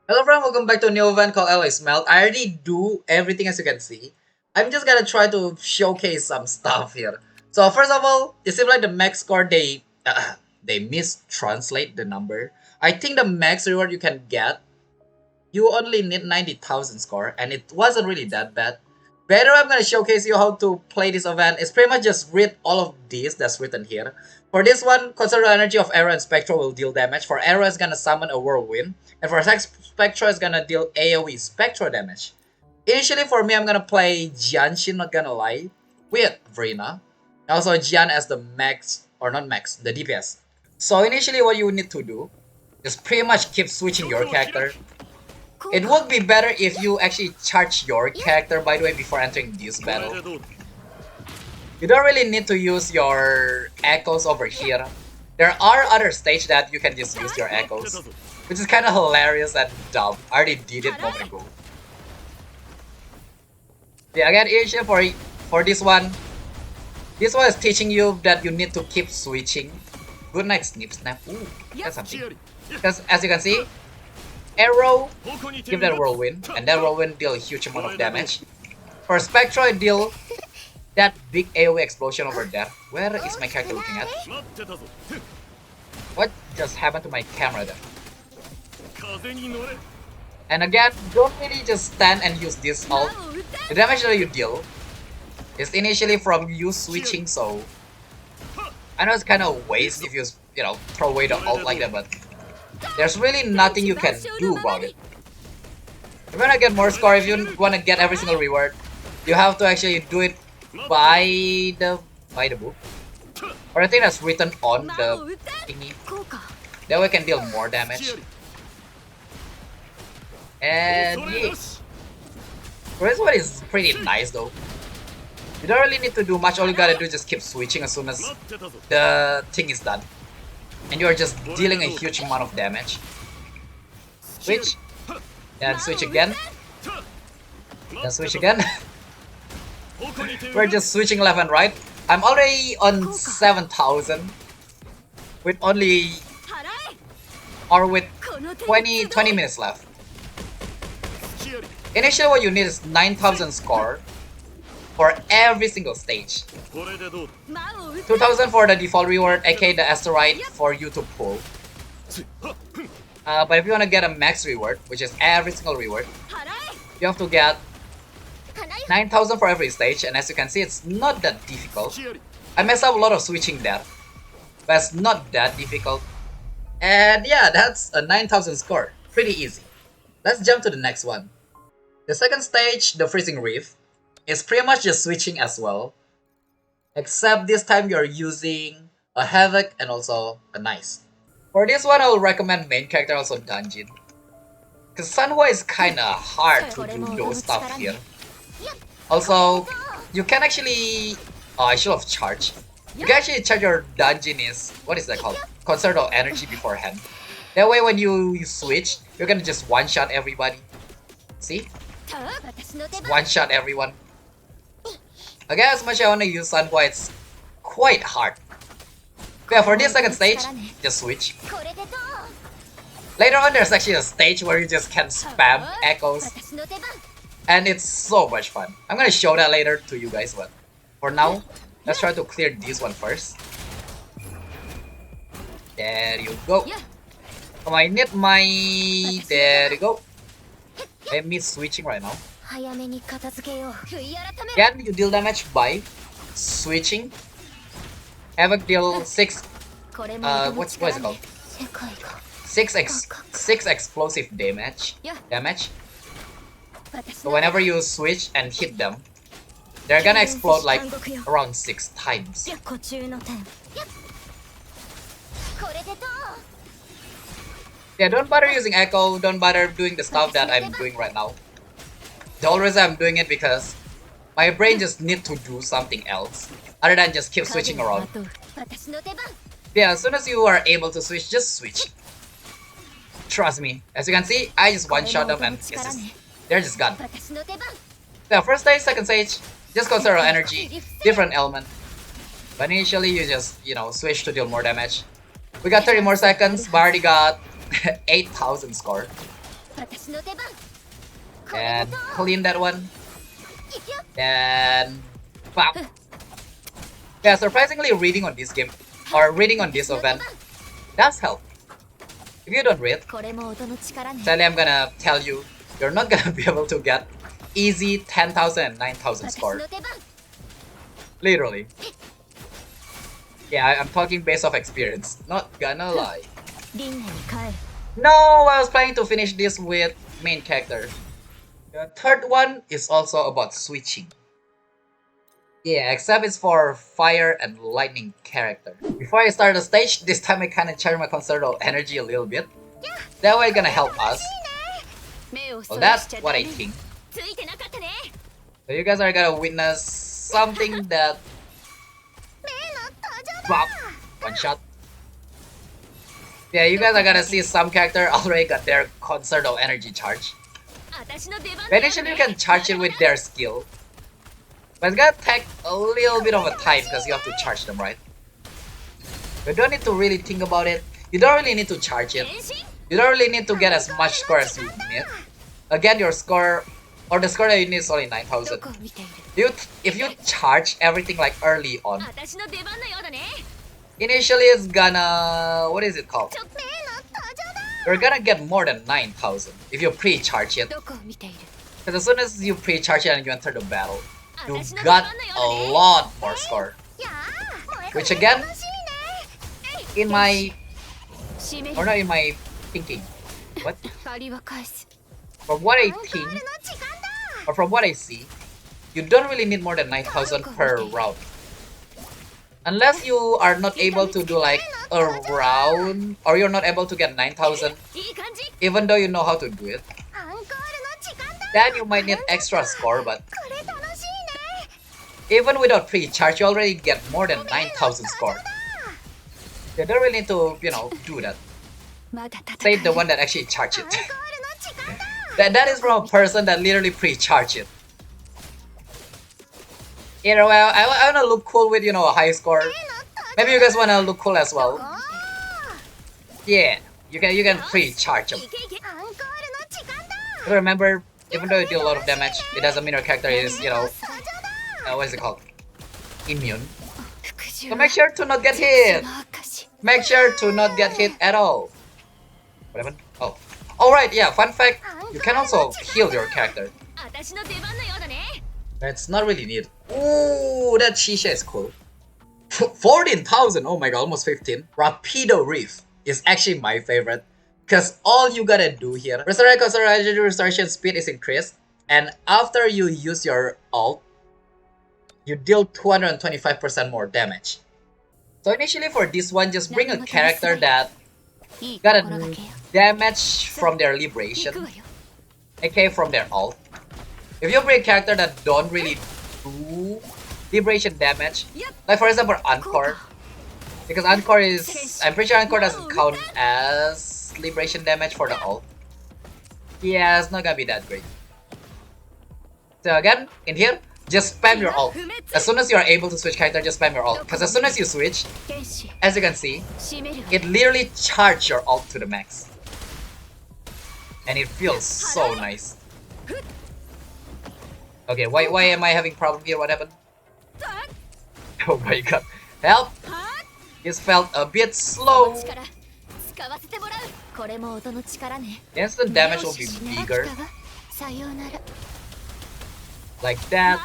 Hello everyone, welcome back to a new event called LA Smelt. I already do everything as you can see. I'm just gonna try to showcase some stuff here. So first of all, it seems like the max score they mistranslate the number. I think the max reward you can get, you only need 90,000 score and it wasn't really that bad. Better I'm gonna showcase you how to play this event. It's pretty much just read all of this that's written here. For this one, consider the energy of Arrow and Spectra will deal damage. For Arrow is gonna summon a whirlwind. And for Spectra is gonna deal AoE Spectra damage. Initially for me I'm gonna play Jianshin, not gonna lie, with Vrina. Also Jian as the max, or not max, the DPS. So initially what you need to do is pretty much keep switching your character. It would be better if you actually charge your character, by the way, before entering this battle. You don't really need to use your echoes over here. There are other stages that you can just use your echoes, which is kind of hilarious and dumb. I already did it a moment ago. Yeah, again, issue for this one is teaching you that you need to keep switching. Good night, Snip Snap. Ooh, that's something. Because as you can see, Arrow give that whirlwind, and that whirlwind deal a huge amount of damage. For Spectra, it deal that big AoE explosion over there. Where is my character looking at? What just happened to my camera there? And again, don't really just stand and use this ult. The damage that you deal is initially from you switching, so I know it's kind of a waste if you throw away the ult like that, but there's really nothing you can do about it. If you wanna get more score, if you wanna get every single reward, you have to actually do it by the book, or I think that's written on the thingy. That way we can deal more damage. And yeah, this one is pretty nice though. You don't really need to do much. All you gotta do is just keep switching as soon as the thing is done, and you're just dealing a huge amount of damage. Switch, and switch again, and switch again. We're just switching left and right. I'm already on 7,000 with only, or with 20 minutes left. Initially what you need is 9,000 score for every single stage. 2,000 for the default reward, aka the asteroid for you to pull. But if you want to get a max reward, which is every single reward, you have to get 9,000 for every stage, and as you can see, it's not that difficult. I messed up a lot of switching there, but it's not that difficult. And yeah, that's a 9,000 score. Pretty easy. Let's jump to the next one. The second stage, the Freezing Reef, is pretty much just switching as well. Except this time you're using a Havoc and also a Nice. For this one, I will recommend main character, also Dungeon. Because Sanhua is kinda hard to do those stuff here. Also, you can actually... Oh, I should have charged. You can actually charge your Dungeon is... What is that called? Conserve of energy beforehand. That way when you switch, you're gonna just one-shot everybody. See? One-shot everyone. Again, as much as I wanna use Sanhua, it's quite hard. Yeah, for this second stage, just switch. Later on, there's actually a stage where you just can spam echoes. And it's so much fun. I'm gonna show that later to you guys, but for now, let's try to clear this one first. There you go. I need my... There you go. I'm switching right now. Can you deal damage by switching? Havoc deal 6... what is it called? 6 explosive damage. So whenever you switch and hit them, they're gonna explode like around 6 times. Yeah, don't bother using Echo, don't bother doing the stuff that I'm doing right now. The whole reason I'm doing it because my brain just need to do something else other than just keep switching around. Yeah, as soon as you are able to switch, just switch. Trust me. As you can see, I just one-shot them and they're just gone. Yeah, first stage, second stage, just conserve energy, different element. But initially you just, switch to deal more damage. We got 30 more seconds, but I already got 8,000 score. And clean that one. And bam. Yeah, surprisingly reading on this game, or reading on this event, does help. If you don't read, sadly I'm gonna tell you, you're not gonna be able to get easy 10,000 and 9,000 score. Literally. Yeah, I'm talking based off experience, not gonna lie. No, I was planning to finish this with main character. The third one is also about switching. Yeah, except it's for fire and lightning character. Before I start the stage, this time I kinda charge my concerto energy a little bit. That way gonna help us. Well, that's what I think. So you guys are gonna witness something that... Bop! One shot. Yeah, you guys are gonna see some character already got their concerto energy charge. Initially you can charge it with their skill. But it's gonna take a little bit of a time because you have to charge them, right? You don't need to really think about it. You don't really need to charge it. You don't really need to get as much score as you need. Again, your score, or the score that you need is only 9,000. If you charge everything like early on, initially it's gonna... what is it called? You're gonna get more than 9,000 if you pre-charge it. Because as soon as you pre-charge it and you enter the battle, you got a lot more score. Which again, in my... or not in my thinking. What? From what I think, or from what I see, you don't really need more than 9,000 per round. Unless you are not able to do like a round, or you're not able to get 9,000, even though you know how to do it, then you might need extra score, but even without pre-charge, you already get more than 9,000 score. You don't really need to, you know, do that. Save the one that actually charge it. that is from a person that literally pre-charge it. You know, I wanna look cool with, you know, a high score. Maybe you guys wanna look cool as well. Yeah, you can pre-charge them. Remember, even though you deal a lot of damage, it doesn't mean your character is, you know, what is it called? Immune. So make sure to not get hit. Make sure to not get hit at all. What happened? Oh. Alright, yeah, fun fact, you can also heal your character. That's not really neat. Ooh, that Shisha is cool. 14,000, oh my god, almost 15. Rapido Reef is actually my favorite. Because all you gotta do here, restoration speed is increased. And after you use your ult, you deal 225% more damage. So initially for this one, just bring a character that got a damage from their liberation, aka from their ult. If you bring a character that don't really do liberation damage, like for example Encore, because Encore is, I'm pretty sure Encore doesn't count as liberation damage for the ult. Yeah, it's not gonna be that great. So again, in here, just spam your ult. As soon as you are able to switch character, just spam your ult. Because as soon as you switch, as you can see, it literally charges your ult to the max. And it feels so nice. Okay, why am I having problem here? What happened? Oh my god. Help! This felt a bit slow. Instant damage will be bigger. Like that.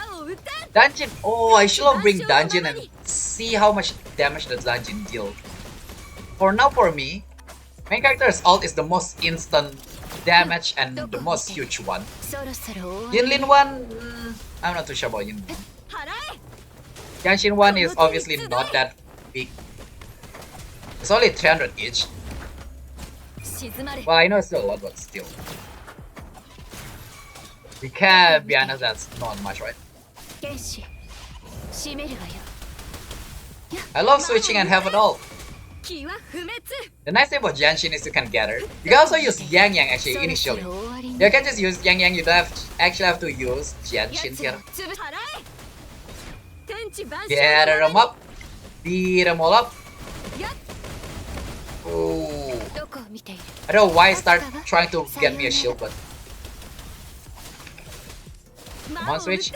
Dungeon. Oh, I should have bring dungeon and see how much damage the dungeon deal. For now, for me, main character's ult is the most instant damage and the most huge one. Yinlin one, I'm not too sure about Yinlin. Yanshin one is obviously not that big. It's only 300 each. Well, I know it's still a lot, but still. We can be honest, that's not much, right? I love switching and have it all. The nice thing about Genshin is you can gather. You can also use Yang Yang actually initially. You can just use Yang Yang, you don't actually have to use Genshin here. Gather them up. Beat them all up. Ooh. I don't know why I start trying to get me a shield, but come on, switch.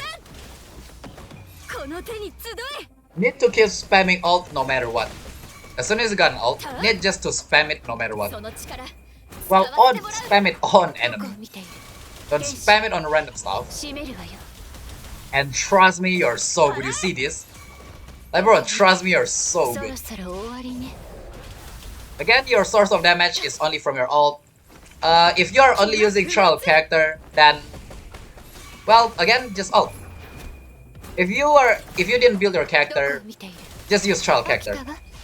Need to keep spamming ult no matter what. As soon as you got an ult, need just to spam it no matter what. Well, spam it on enemy. Don't spam it on random stuff. And trust me, you're so good. You see this? Like bro, trust me, you're so good. Again, your source of damage is only from your ult. If you're only using trial character, then well, again, just ult. If you didn't build your character, just use trial character.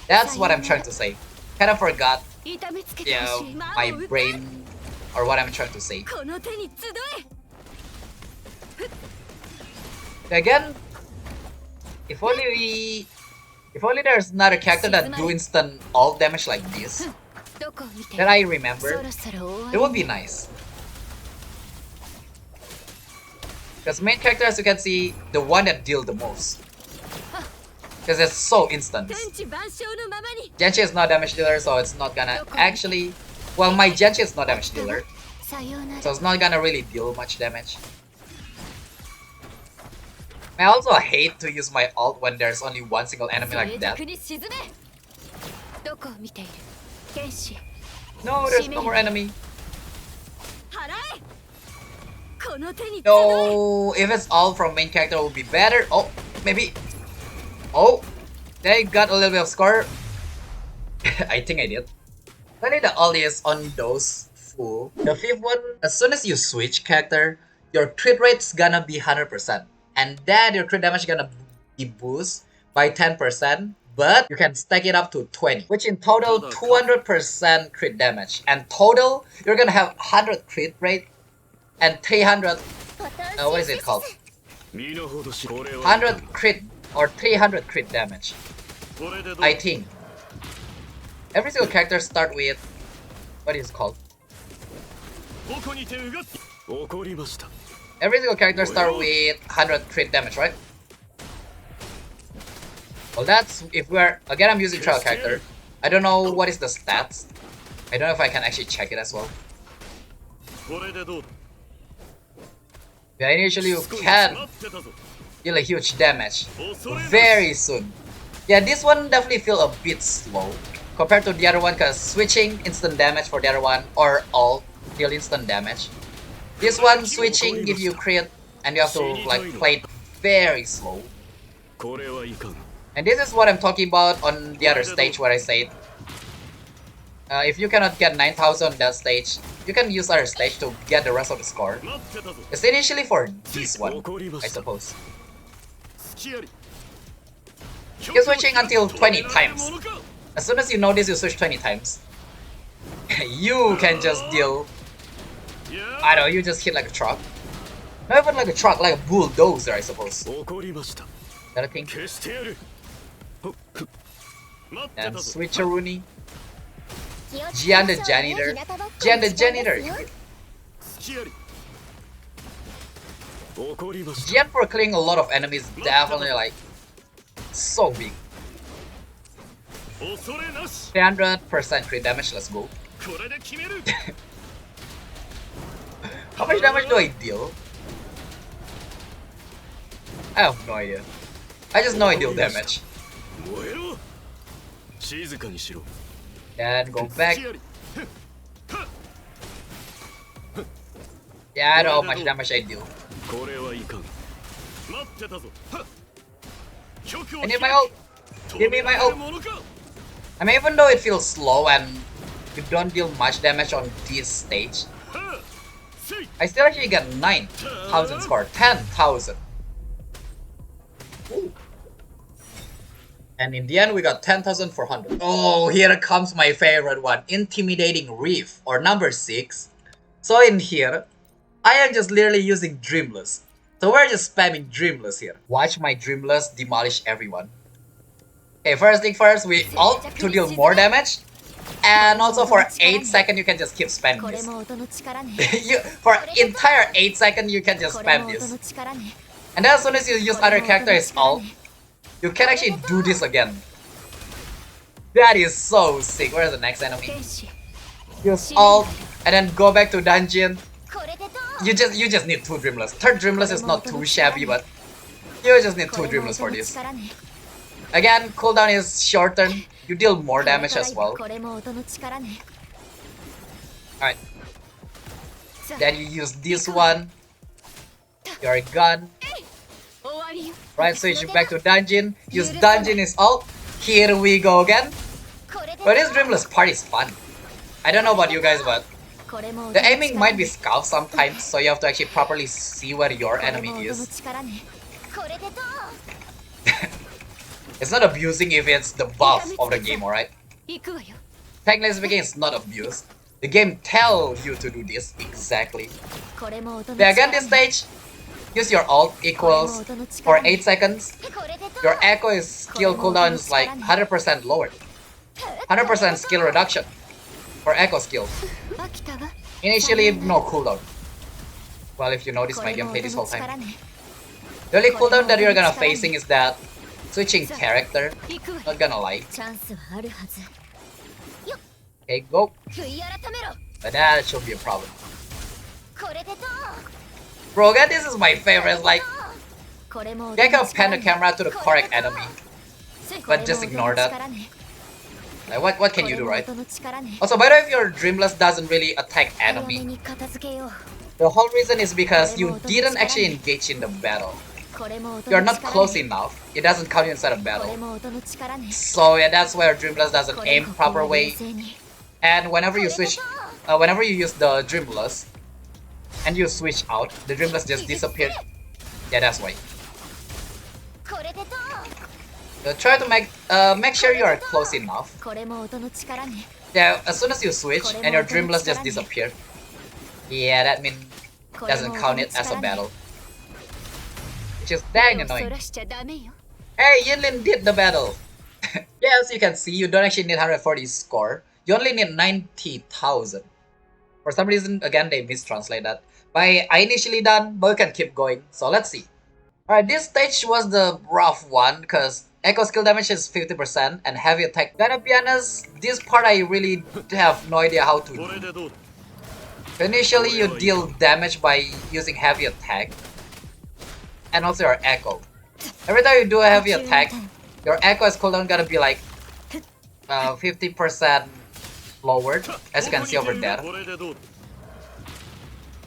That's what I'm trying to say. Kinda forgot, my brain, or what I'm trying to say. Again, if only there's another character that do instant ult damage like this, that I remember, it would be nice. Because main character, as you can see, the one that deal the most. Because it's so instant. Genshi is not damage dealer, so it's not gonna actually... Well, my Genshi is not damage dealer, so it's not gonna really deal much damage. I also hate to use my ult when there's only one single enemy like that. No, there's no more enemy. No, if it's all from main character, it would be better. Oh, maybe. Oh, they got a little bit of score. I think I did. Only the ult is on those full. The fifth one, as soon as you switch character, your crit rate's gonna be 100%. And then your crit damage gonna be boosted by 10%. But you can stack it up to 20, which in total 200% crit damage. And total, you're gonna have 100 crit rate and 300, what is it called? 100 crit or 300 crit damage. I think. Every single character start with, what is it called? Every single character start with 100 crit damage, right? Well, that's if we're again. I'm using trial character. I don't know what is the stats. I don't know if I can actually check it as well. Yeah, initially you can deal a huge damage very soon. Yeah, this one definitely feel a bit slow compared to the other one, because switching instant damage for the other one or ult deal instant damage. This one switching give you crit and you have to like play it very slow. And this is what I'm talking about on the other stage where I said if you cannot get 9,000 on that stage, you can use other stage to get the rest of the score. It's initially for this one, I suppose. Keep switching until 20 times. As soon as you notice you switch 20 times, you can just deal... I don't know, you just hit like a truck. Not even like a truck, like a bulldozer, I suppose. That I think. And switcheroonie. Gian the janitor. Gian the janitor. Gian for killing a lot of enemies definitely like so big. 300% crit damage, let's go. How much damage do I deal? I have no idea. I just know I deal damage. And go back. Yeah, I don't know how much damage I deal. I need my ult. Give me my ult. I mean, even though it feels slow and you don't deal much damage on this stage, I still actually get 9,000 score. 10,000. And in the end, we got 10,400. Oh, here comes my favorite one. Intimidating Reef, or number 6. So in here, I am just literally using Dreamless. So we're just spamming Dreamless here. Watch my Dreamless demolish everyone. Okay, first thing first, we ult to deal more damage. And also for 8 seconds, you can just keep spamming this. For entire 8 seconds, you can just spam this. And then as soon as you use other character's ult, you can actually do this again. That is so sick. Where's the next enemy? use ult, and then go back to dungeon. You just need 2 Dreamless. 3rd Dreamless is not too shabby, but you just need 2 Dreamless for this. Again, cooldown is shortened. You deal more damage as well. Alright. Then you use this one. You're gone. Right, switch back to dungeon. Use dungeon is ult. Here we go again. But this Dreamless part is fun. I don't know about you guys, but the aiming might be scuffed sometimes, so you have to actually properly see where your enemy is. It's not abusing if it's the buff of the game, alright? Technically speaking, it's not abuse. The game tells you to do this exactly. Then again, this stage, use your ult equals for 8 seconds. Your echo is skill cooldown is like 100% lowered. 100% skill reduction for echo skill. Initially, no cooldown. Well, if you notice my gameplay this whole time. The only cooldown that you're gonna facing is that switching character. Not gonna lie. Okay, go. But that should be a problem. Bro, again, this is my favorite. Like, they can pan the camera to the correct enemy, but just ignore that. Like, what can you do, right? Also, by the way, if your Dreamless doesn't really attack enemy, the whole reason is because you didn't actually engage in the battle. You're not close enough. It doesn't count inside a battle. So yeah, that's where Dreamless doesn't aim proper way. And whenever you switch, whenever you use the Dreamless, and you switch out, the Dreamless just disappeared. Yeah, that's why. Try to make sure you are close enough. Yeah, as soon as you switch and your Dreamless just disappeared. Yeah, that means doesn't count it as a battle. Which is dang annoying. Hey, Yinlin did the battle. Yeah, as you can see, you don't actually need 140 score. You only need 90,000. For some reason, again, they mistranslate that. But I initially done, but we can keep going. So let's see. Alright, this stage was the rough one because echo skill damage is 50% and heavy attack. Gotta be honest, this part I really have no idea how to do. Initially, you deal damage by using heavy attack. And also your echo. Every time you do a heavy attack, your echo is cooldown gonna be like 50% lowered, as you can see over there.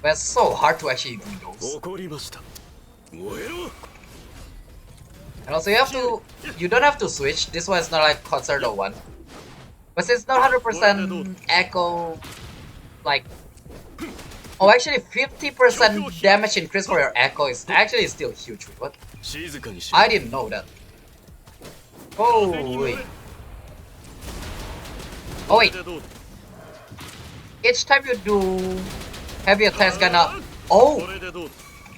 But it's so hard to actually do those. And also you don't have to switch. This one is not like Concerto one. But since not 100% echo, like, oh, actually 50% damage increase for your echo is actually still huge. What? I didn't know that. Oh wait. Oh wait. Each time you do heavy attack is gonna... Oh!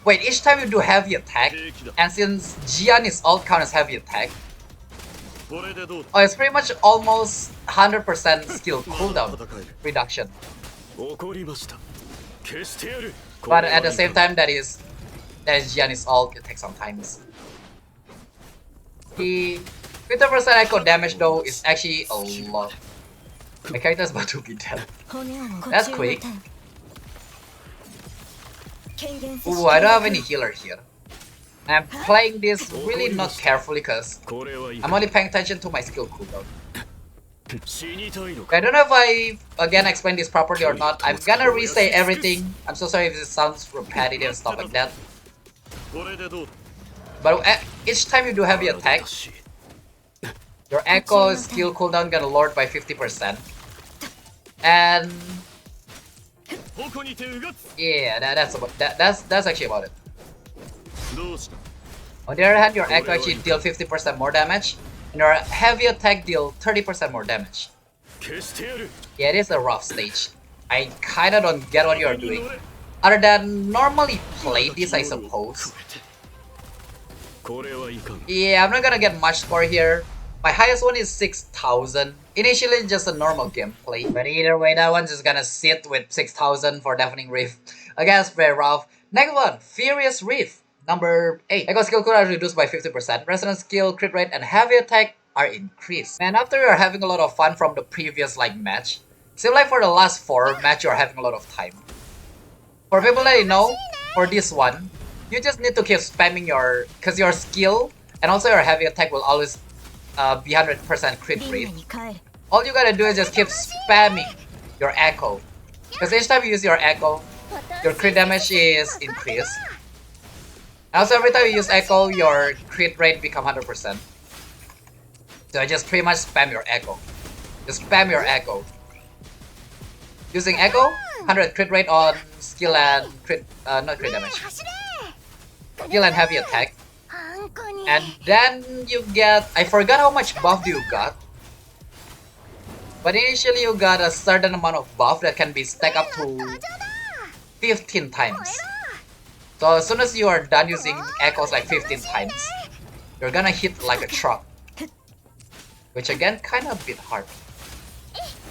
Wait, each time you do heavy attack, and since Jian is all count as heavy attack, oh, it's pretty much almost 100% skill cooldown reduction. But at the same time, that is Jian is all attack sometimes. The 50% echo damage though is actually a lot. My character is about to be dead. That's quick. Ooh, I don't have any healer here. I'm playing this really not carefully because I'm only paying attention to my skill cooldown. I don't know if I again explained this properly or not. I'm gonna re-say everything. I'm so sorry if this sounds repetitive and stuff like that. But each time you do heavy attack, your echo skill cooldown gonna lowered by 50%. And yeah, that's actually about it. On the other hand, your echo actually deal 50% more damage, and your heavy attack deal 30% more damage. Yeah, it is a rough stage. I kinda don't get what you're doing. Other than normally play this, I suppose. Yeah, I'm not gonna get much score here. My highest one is 6,000. Initially just a normal gameplay, but either way, that one's just gonna sit with 6,000 for Deafening Riff. Again, it's very rough. Next one, Furious Riff, number 8. Echo skill cooldown reduced by 50%. Resonance skill, crit rate, and heavy attack are increased. And after you're having a lot of fun from the previous match, Seems like for the last 4 match you're having a lot of time. For people that you know, for this one, you just need to keep spamming cause your skill and also your heavy attack will always be 100% crit rate. All you gotta do is just keep spamming your echo. Cause each time you use your echo, your crit damage is increased. And also every time you use echo, your crit rate become 100%. So just pretty much spam your echo. Just spam your echo. Using echo, 100 crit rate on skill and crit, not crit damage. Skill and heavy attack. And then you get, I forgot how much buff you got. But initially you got a certain amount of buff that can be stacked up to 15 times. So as soon as you are done using echoes like 15 times, you're gonna hit like a truck. Which again, kinda a bit hard.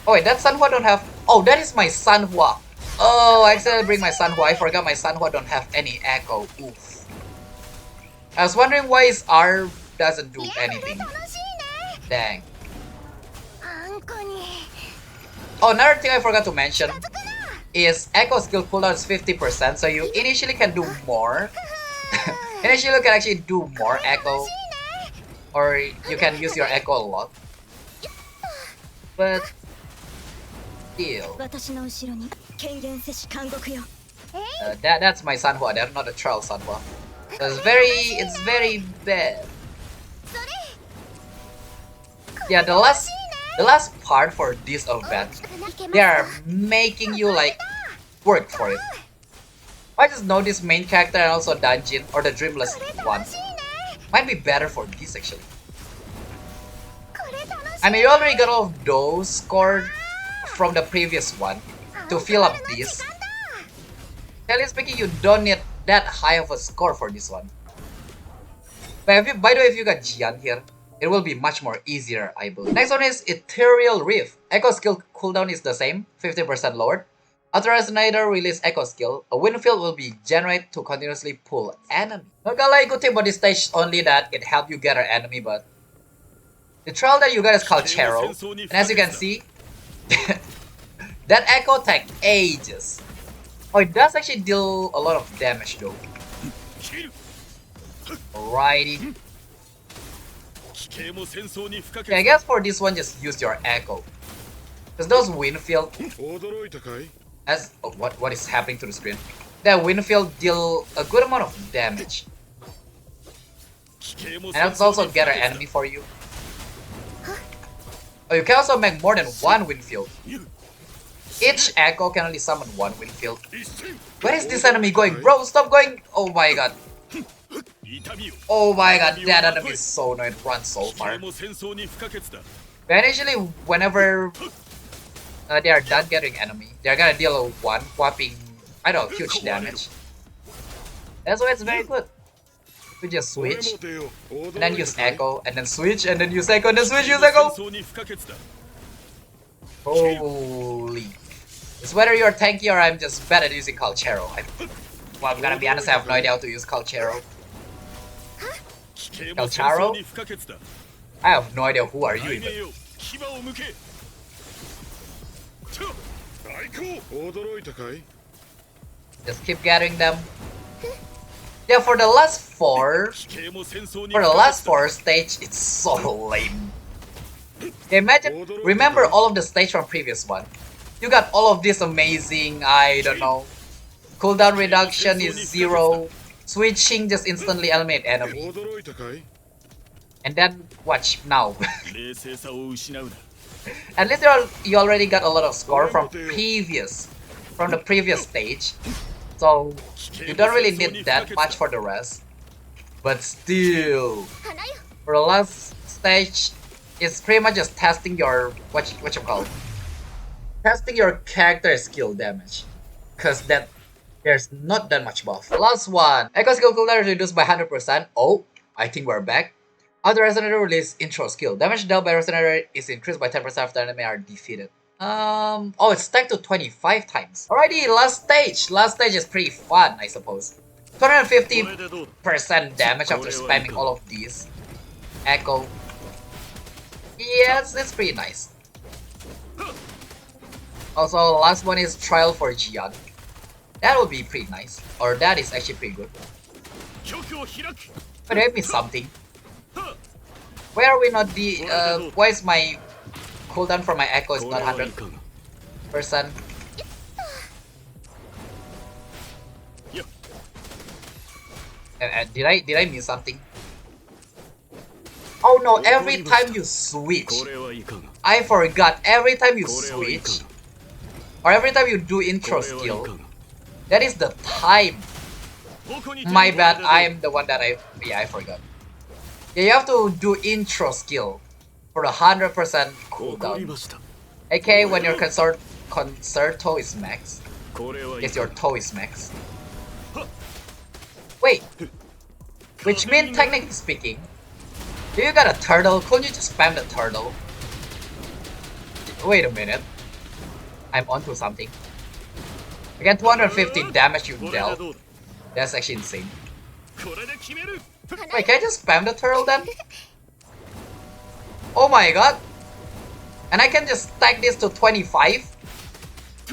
Oh wait, that Sanhua don't have... Oh, that is my Sanhua. Oh, I accidentally bring my Sanhua. I forgot my Sanhua don't have any echo. Oof. I was wondering why his R doesn't do anything. Dang. Oh, another thing I forgot to mention is echo skill cooldown is 50%, so you initially can do more. Initially you can actually do more echo, or you can use your echo a lot. But still, that's my Sanhua. That's not a trial Sanhua. So it's very bad. Yeah, the last part for this event, they are making you like work for it. I just know this main character and also dungeon or the dreamless one might be better for this actually. I mean, you already got all of those scored from the previous one to fill up this. Generally speaking, you don't need that high of a score for this one. But by the way, if you got Jian here, it will be much more easier, I believe. Next one is Ethereal Reef. Echo skill cooldown is the same, 50% lowered. After Resonator release Echo skill, a wind field will be generated to continuously pull enemy. Not gonna lie, good thing about this stage only that it helped you get an enemy, but the trial that you got is called Chero. And as you can see, that Echo takes ages. Oh, it does actually deal a lot of damage though. Alrighty. Okay, I guess for this one, just use your echo. Because those wind field... what is happening to the screen? That wind field deal a good amount of damage. And it's also get an enemy for you. Oh, you can also make more than one wind field. Each echo can only summon one wind field. Where is this enemy going? Bro, stop going! Oh my god. Oh my god, that enemy is so annoying. It runs so far. But initially, whenever they are done getting enemy, they're gonna deal one whopping, I don't know, huge damage. That's why it's very good. We just switch, and then use echo, and then switch, and then use echo, and then switch, use echo! Holy. It's whether you're tanky or I'm just bad at using Calchero. Well, I'm gonna be honest, I have no idea how to use Calchero. Calcharo? I have no idea who are you even. Just keep getting them. Yeah, for the last four stage, it's so lame. Okay, imagine, remember all of the stage from previous one. You got all of this amazing, I don't know, cooldown reduction is 0, switching just instantly eliminate enemy. And then, watch now. At least you already got a lot of score from the previous stage. So, you don't really need that much for the rest. But still, for the last stage, it's pretty much just testing your, what you call it? Testing your character skill damage. Cause there's not that much buff. Last one. Echo skill cooldown is reduced by 100%. Oh, I think we're back. After Resonator release intro skill. Damage dealt by Resonator is increased by 10% after enemy are defeated. Oh, it's stacked to 25 times. Alrighty, last stage. Last stage is pretty fun, I suppose. 250% damage after spamming all of these. Echo. Yes, it's pretty nice. Also, last one is Trial for Jian. That would be pretty nice. Or that is actually pretty good. But give me something. Why are we not the why is my cooldown for my echo is not 100%? Did I miss something? Oh no, every time you switch, I forgot, every time you switch, or every time you do intro skill, that is the time. My bad, I am the one that I forgot. Yeah, you have to do intro skill for the 100% cooldown. aka when your concerto is max, is your toe is max. Wait, which means technically speaking, do you got a turtle? Couldn't you just spam the turtle? Wait a minute. I'm onto something. Again, 250 damage you dealt. That's actually insane. Wait, can I just spam the turtle then? Oh my god. And I can just stack this to 25?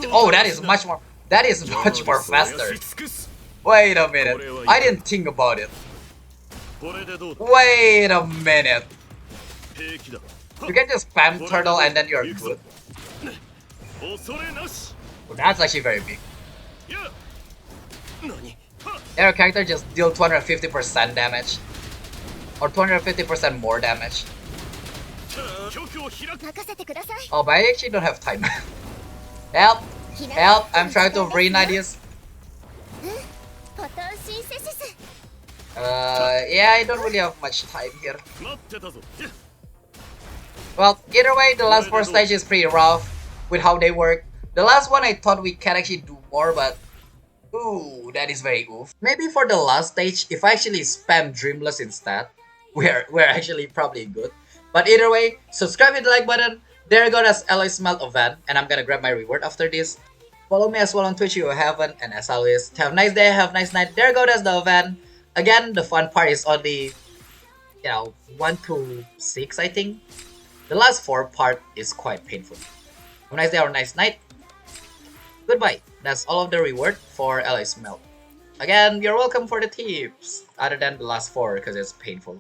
Oh, that is much more. That is much more faster. Wait a minute. I didn't think about it. Wait a minute. You can just spam turtle and then you're good. Well, that's actually very big. Their character just deal 250% damage. Or 250% more damage. Oh, but I actually don't have time. Help! Help! I'm trying to reignite this. Yeah, I don't really have much time here. Well, either way, the last 4 stages is pretty rough with how they work. The last one I thought we can actually do more, but ooh, that is very oof. Maybe for the last stage, if I actually spam Dreamless instead, we're actually probably good. But either way, subscribe with the like button. There go that's Smelt event, and I'm gonna grab my reward after this. Follow me as well on Twitch if you haven't, and as always, have a nice day, have a nice night. There go that's the event. Again, the fun part is only, 1 to 6, I think. The last 4 part is quite painful. Have a nice day or a nice night. Goodbye. That's all of the reward for Smelt. Again, you're welcome for the tips, other than the last 4 because it's painful.